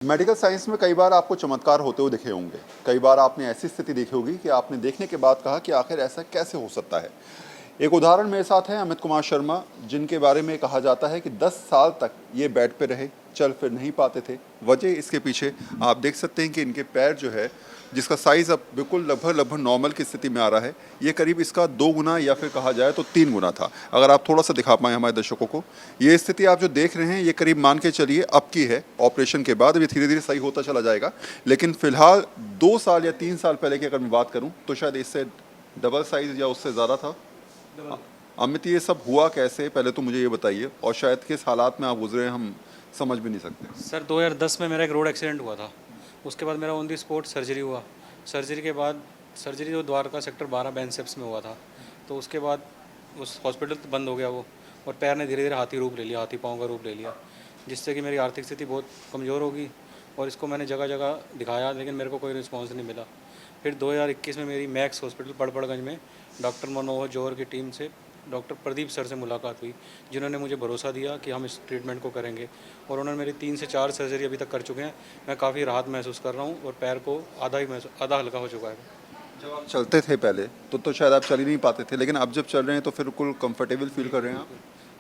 Medical science में कई बार आपको चमत्कार होते हुए दिखे होंगे। कई बार आपने ऐसी स्थिति देखी होगी कि आपने देखने के बाद कहा कि आखिर ऐसा कैसे हो सकता है। एक उदाहरण मेरे साथ है अमित कुमार शर्मा, जिनके बारे में कहा जाता है कि 10 साल तक ये बेड पे रहे, चल फिर नहीं पाते थे। वजह इसके पीछे आप देख सकते हैं कि इनके पैर जो है, जिसका साइज़ अब बिल्कुल लगभग लगभग नॉर्मल की स्थिति में आ रहा है, ये करीब इसका 2 गुना या फिर कहा जाए तो 3 गुना था। अगर आप थोड़ा सा दिखा पाएँ हमारे दर्शकों को, ये स्थिति आप जो देख रहे हैं ये करीब मान के चलिए अब की है। ऑपरेशन के बाद अब ये धीरे धीरे सही होता चला जाएगा, लेकिन फिलहाल 2 साल या 3 साल पहले की अगर मैं बात करूँ तो शायद इससे डबल साइज़ या उससे ज़्यादा था। अमित, ये सब हुआ कैसे, पहले तो मुझे ये बताइए, और शायद किस हालात में आप गुजरे हैं हम समझ भी नहीं सकते। सर 2010 में मेरा एक रोड एक्सीडेंट हुआ था। उसके बाद मेरा ऑन दी स्पॉट सर्जरी हुआ। सर्जरी के बाद सर्जरी जो द्वारका सेक्टर 12 बेंसेप्स में हुआ था, तो उसके बाद उस हॉस्पिटल तो बंद हो गया वो, और पैर ने धीरे धीरे हाथी रूप ले लिया, हाथी पाँव का रूप ले लिया, जिससे कि मेरी आर्थिक स्थिति बहुत कमज़ोर होगी। और इसको मैंने जगह जगह दिखाया, लेकिन मेरे को कोई रिस्पॉन्स नहीं मिला। फिर 2021 में मेरी मैक्स हॉस्पिटल पड़पड़गंज में डॉक्टर मनोहर जौहर की टीम से डॉक्टर प्रदीप सर से मुलाकात हुई, जिन्होंने मुझे भरोसा दिया कि हम इस ट्रीटमेंट को करेंगे, और उन्होंने मेरी 3 से 4 सर्जरी अभी तक कर चुके हैं। मैं काफ़ी राहत महसूस कर रहा हूँ और पैर को आधा हल्का हो चुका है। जब आप चलते थे पहले तो शायद आप चल ही नहीं पाते थे, लेकिन अब जब चल रहे हैं तो फिर बिल्कुल कंफर्टेबल फील कर रहे हैं आप।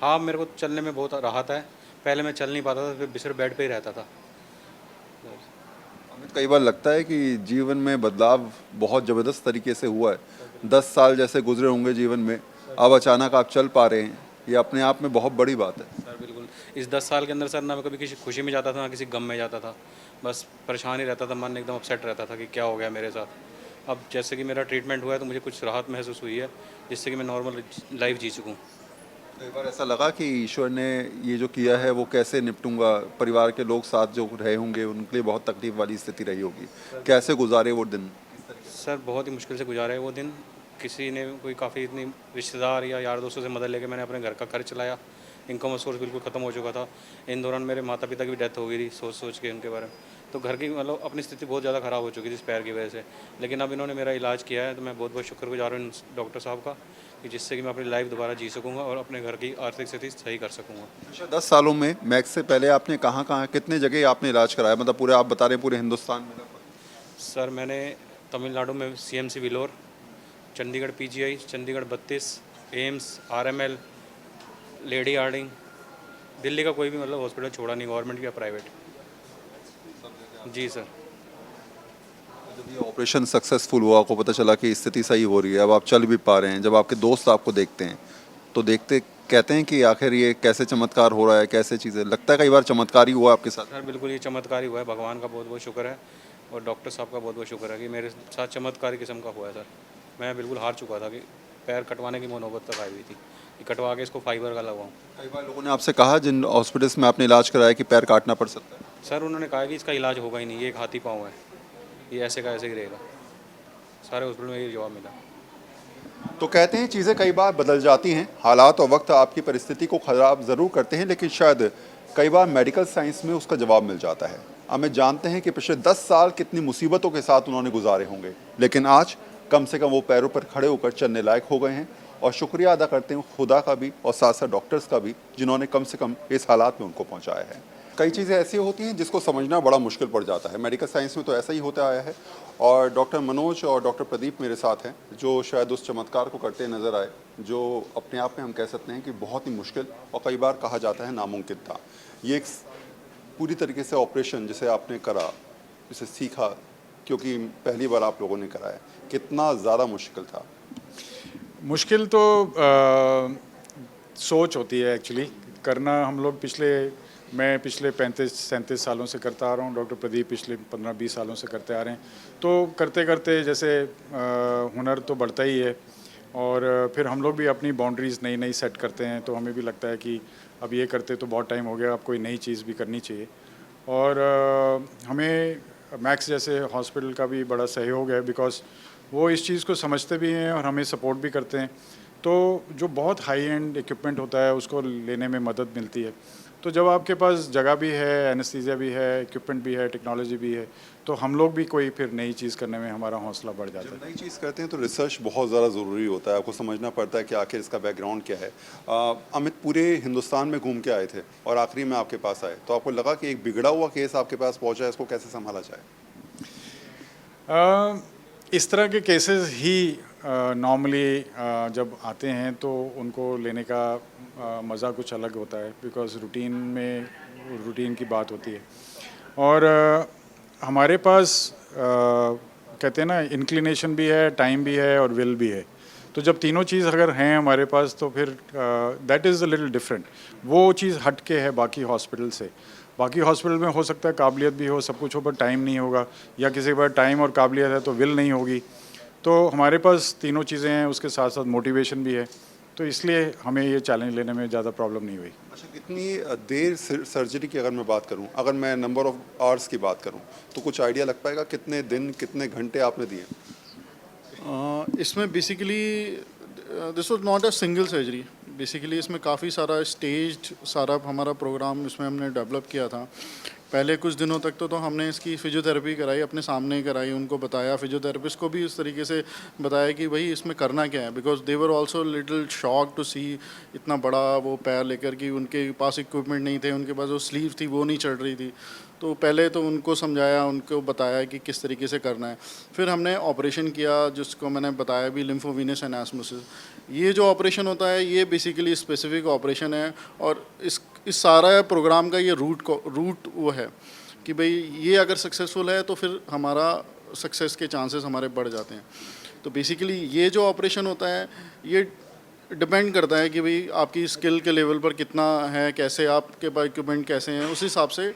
हाँ, मेरे को चलने में बहुत राहत है। पहले मैं चल नहीं पाता था, फिर बिस्तर बेड पे ही रहता था। अमित, कई बार लगता है कि जीवन में बदलाव बहुत ज़बरदस्त तरीके से हुआ है। 10 साल जैसे गुजरे होंगे जीवन में, अब अचानक आप चल पा रहे हैं, ये अपने आप में बहुत बड़ी बात है। सर बिल्कुल, इस 10 साल के अंदर सर ना मैं कभी किसी खुशी में जाता था, ना किसी गम में जाता था। बस परेशान ही रहता था, मन एकदम अपसेट रहता था कि क्या हो गया मेरे साथ। अब जैसे कि मेरा ट्रीटमेंट हुआ है तो मुझे कुछ राहत महसूस हुई है, जिससे कि मैं नॉर्मल लाइफ जी सकूँ। कई बार ऐसा लगा कि ईश्वर ने ये जो किया है वो कैसे निपटूंगा, परिवार के लोग साथ जो रहे होंगे उनके लिए बहुत तकलीफ वाली स्थिति रही होगी, कैसे गुजारे वो दिन। सर बहुत ही मुश्किल से गुजारे वो दिन। किसी ने कोई काफ़ी इतनी रिश्तेदार या यार दोस्तों से मदद लेके मैंने अपने घर का खर्च चलाया। इनकम सोर्स बिल्कुल ख़त्म हो चुका था। इन दौरान मेरे माता पिता की भी डेथ हो गई थी, सोच सोच के उनके बारे में। तो घर की मतलब अपनी स्थिति बहुत ज़्यादा ख़राब हो चुकी थी इस पैर की वजह से। लेकिन अब इन्होंने मेरा इलाज किया है, तो मैं बहुत बहुत शुक्रगुजार हूँ डॉक्टर साहब का, कि जिससे कि मैं अपनी लाइफ दोबारा जी सकूँगा और अपने घर की आर्थिक स्थिति सही कर सकूँगा। अच्छा, 10 सालों में मैक्स से पहले आपने कहाँ कहाँ कितने जगह आपने इलाज कराया, मतलब पूरे आप बता रहे हैं पूरे हिंदुस्तान में लगभग? सर मैंने तमिलनाडु में CMC Vellore, Chandigarh PGI, Chandigarh 32, AIIMS, RML, Lady Hardinge, Delhi का कोई भी मतलब हॉस्पिटल छोड़ा नहीं, गवर्नमेंट या प्राइवेट। जी सर। जब ये ऑपरेशन सक्सेसफुल हुआ, आपको पता चला कि स्थिति सही हो रही है, अब आप चल भी पा रहे हैं, जब आपके दोस्त आपको देखते हैं तो देखते कहते हैं कि आखिर ये कैसे चमत्कार हो रहा है, कैसे चीज़ें, लगता है कई बार चमत्कार ही हुआ आपके साथ। सर बिल्कुल, ये चमत्कार ही हुआ है। भगवान का बहुत बहुत शुक्र है, और डॉक्टर साहब का बहुत बहुत शुक्र है कि मेरे साथ चमत्कारी किस्म का हुआ है सर। मैं बिल्कुल हार चुका था कि पैर कटवाने की नौबत तक आई हुई थी कि कटवा के इसको फाइबर का लगवाऊँ। कई बार लोगों ने आपसे कहा जिन हॉस्पिटल्स में आपने इलाज कराया कि पैर काटना पड़ सकता है। सर उन्होंने कहा कि इसका इलाज होगा ही नहीं, ये एक हाथी पाँव है, ये ऐसे का ऐसे ही रहेगा। सारे हॉस्पिटल में ये जवाब मिला। तो कहते हैं चीज़ें कई बार बदल जाती हैं, हालात और वक्त आपकी परिस्थिति को ख़राब ज़रूर करते हैं, लेकिन शायद कई बार मेडिकल साइंस में उसका जवाब मिल जाता है। हमें जानते हैं कि पिछले 10 साल कितनी मुसीबतों के साथ उन्होंने गुजारे होंगे, लेकिन आज कम से कम वो पैरों पर खड़े होकर चलने लायक हो गए हैं, और शुक्रिया अदा करते हैं खुदा का भी और साथ साथ डॉक्टर्स का भी, जिन्होंने कम से कम इस हालात में उनको पहुँचाया है। कई चीज़ें ऐसी होती हैं जिसको समझना बड़ा मुश्किल पड़ जाता है, मेडिकल साइंस में तो ऐसा ही होता आया है। और डॉक्टर मनोज और डॉक्टर प्रदीप मेरे साथ हैं, जो शायद उस चमत्कार को करते नज़र आए, जो अपने आप में हम कह सकते हैं कि बहुत ही मुश्किल और कई बार कहा जाता है नामुमकिन था। ये एक पूरी तरीके से ऑपरेशन जिसे आपने करा, जिसे सीखा, क्योंकि पहली बार आप लोगों ने कराया, कितना ज़्यादा मुश्किल था? मुश्किल तो सोच होती है एक्चुअली करना। हम लोग मैं पिछले 35-37 सालों से करता आ रहा हूँ, डॉक्टर प्रदीप पिछले 15-20 सालों से करते आ रहे हैं। तो करते करते जैसे हुनर तो बढ़ता ही है, और फिर हम लोग भी अपनी बाउंड्रीज़ नई नई सेट करते हैं, तो हमें भी लगता है कि अब ये करते तो बहुत टाइम हो गया, अब कोई नई चीज़ भी करनी चाहिए। और हमें मैक्स जैसे हॉस्पिटल का भी बड़ा सहयोग है, बिकॉज़ वो इस चीज़ को समझते भी हैं और हमें सपोर्ट भी करते हैं। तो जो बहुत हाई एंड इक्विपमेंट होता है उसको लेने में मदद मिलती है। तो जब आपके पास जगह भी है, एनेस्थीसिया भी है, इक्विपमेंट भी है, टेक्नोलॉजी भी है, तो हम लोग भी कोई फिर नई चीज़ करने में हमारा हौसला बढ़ जाता है। जब नई चीज़ करते हैं तो रिसर्च बहुत ज़्यादा ज़रूरी होता है, आपको समझना पड़ता है कि आखिर इसका बैकग्राउंड क्या है। अमित पूरे हिंदुस्तान में घूम के आए थे और आखिरी में आपके पास आए, तो आपको लगा कि एक बिगड़ा हुआ केस आपके पास पहुंचा है, इसको कैसे संभाला जाए? इस तरह के केसेस ही नॉर्मली जब आते हैं तो उनको लेने का मज़ा कुछ अलग होता है, बिकॉज़ रूटीन की बात होती है। और हमारे पास कहते हैं ना, इंक्लिनेशन भी है, टाइम भी है और विल भी है। तो जब तीनों चीज़ अगर हैं हमारे पास तो फिर that is a little different. वो चीज़ हट के है बाकी हॉस्पिटल से। बाकी हॉस्पिटल में हो सकता है काबिलियत भी हो, सब कुछ हो, पर टाइम नहीं होगा, या किसी के पास टाइम और काबिलियत है तो विल नहीं होगी। तो हमारे पास तीनों चीज़ें हैं, उसके साथ साथ मोटिवेशन भी है, तो इसलिए हमें ये चैलेंज लेने में ज़्यादा प्रॉब्लम नहीं हुई। अच्छा, कितनी देर सर्जरी की अगर मैं बात करूं, अगर मैं नंबर ऑफ आवर्स की बात करूं, तो कुछ आइडिया लग पाएगा कितने दिन कितने घंटे आपने दिए? इसमें basically this was not a single surgery. Basically इसमें काफ़ी सारा स्टेज्ड सारा हमारा प्रोग्राम इसमें हमने डेवलप किया था। पहले कुछ दिनों तक तो हमने इसकी फिजियोथेरेपी कराई, अपने सामने ही कराई, उनको बताया, फिजियोथेरेपिस्ट को भी इस तरीके से बताया कि भाई इसमें करना क्या है, because they were also little shock to see इतना बड़ा वो पैर लेकर कि उनके पास इक्विपमेंट नहीं थे, उनके पास जो स्लीव थी वो नहीं चढ़ रही थी। तो पहले तो उनको समझाया, उनको बताया कि किस तरीके से करना है। फिर हमने ऑपरेशन किया जिसको मैंने बताया भी, लिम्फोवीनस एनास्मोसिस। ये जो ऑपरेशन होता है ये बेसिकली स्पेसिफिक ऑपरेशन है, और इस सारा प्रोग्राम का ये रूट वो है कि भाई ये अगर सक्सेसफुल है तो फिर हमारा सक्सेस के चांसेस हमारे बढ़ जाते हैं। तो बेसिकली ये जो ऑपरेशन होता है ये डिपेंड करता है कि भाई आपकी स्किल के लेवल पर कितना है, कैसे आपके पास इक्विपमेंट कैसे हैं, उस हिसाब से।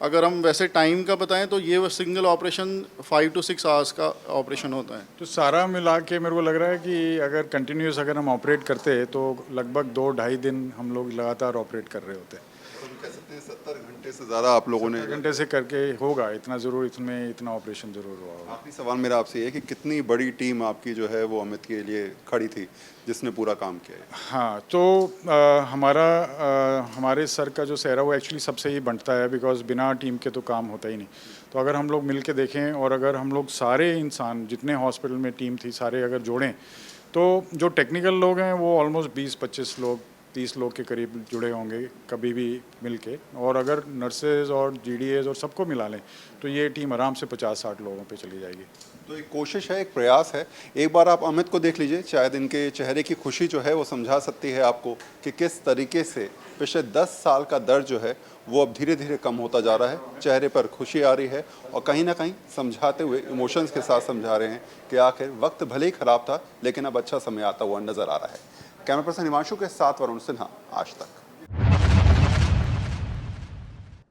अगर हम वैसे टाइम का बताएं तो ये सिंगल ऑपरेशन 5 to 6 आवर्स का ऑपरेशन होता है। तो सारा मिला के मेरे को लग रहा है कि अगर कंटिन्यूस अगर हम ऑपरेट करते तो लगभग 2-2.5 दिन हम लोग लगातार ऑपरेट कर रहे होते। तो हम कह सकते हैं 70 घंटे से ज़्यादा आप लोगों ने। घंटे से करके होगा इतना ज़रूर, इसमें इतना ऑपरेशन ज़रूर हुआ होगा। आखिरी सवाल मेरा आपसे ये है कि कितनी बड़ी टीम आपकी जो है वो अमित के लिए खड़ी थी जिसने पूरा काम किया है? हाँ, तो हमारे सर का जो सहरा वो एक्चुअली सबसे ही बंटता है, बिकॉज बिना टीम के तो काम होता ही नहीं। तो अगर हम लोग मिल के देखें और अगर हम लोग सारे इंसान जितने हॉस्पिटल में टीम थी सारे अगर जोड़ें, तो जो टेक्निकल लोग हैं वो ऑलमोस्ट 20-25 लोग, 30 लोग के करीब जुड़े होंगे कभी भी मिल के। और अगर नर्सेज और GDAs और सबको मिला लें तो ये टीम आराम से 50-60 लोगों पे चली जाएगी। तो एक कोशिश है, एक प्रयास है। एक बार आप अमित को देख लीजिए, शायद इनके चेहरे की खुशी जो है वो समझा सकती है आपको कि किस तरीके से पिछले 10 साल का दर्द जो है वो अब धीरे धीरे कम होता जा रहा है। चेहरे पर खुशी आ रही है और कहीं ना कहीं समझाते हुए इमोशंस के साथ समझा रहे हैं कि आखिर वक्त भले ही ख़राब था लेकिन अब अच्छा समय आता हुआ नज़र आ रहा है। कैमरा पर्सन हिमांशु के साथ वरुण सिन्हा, आज तक।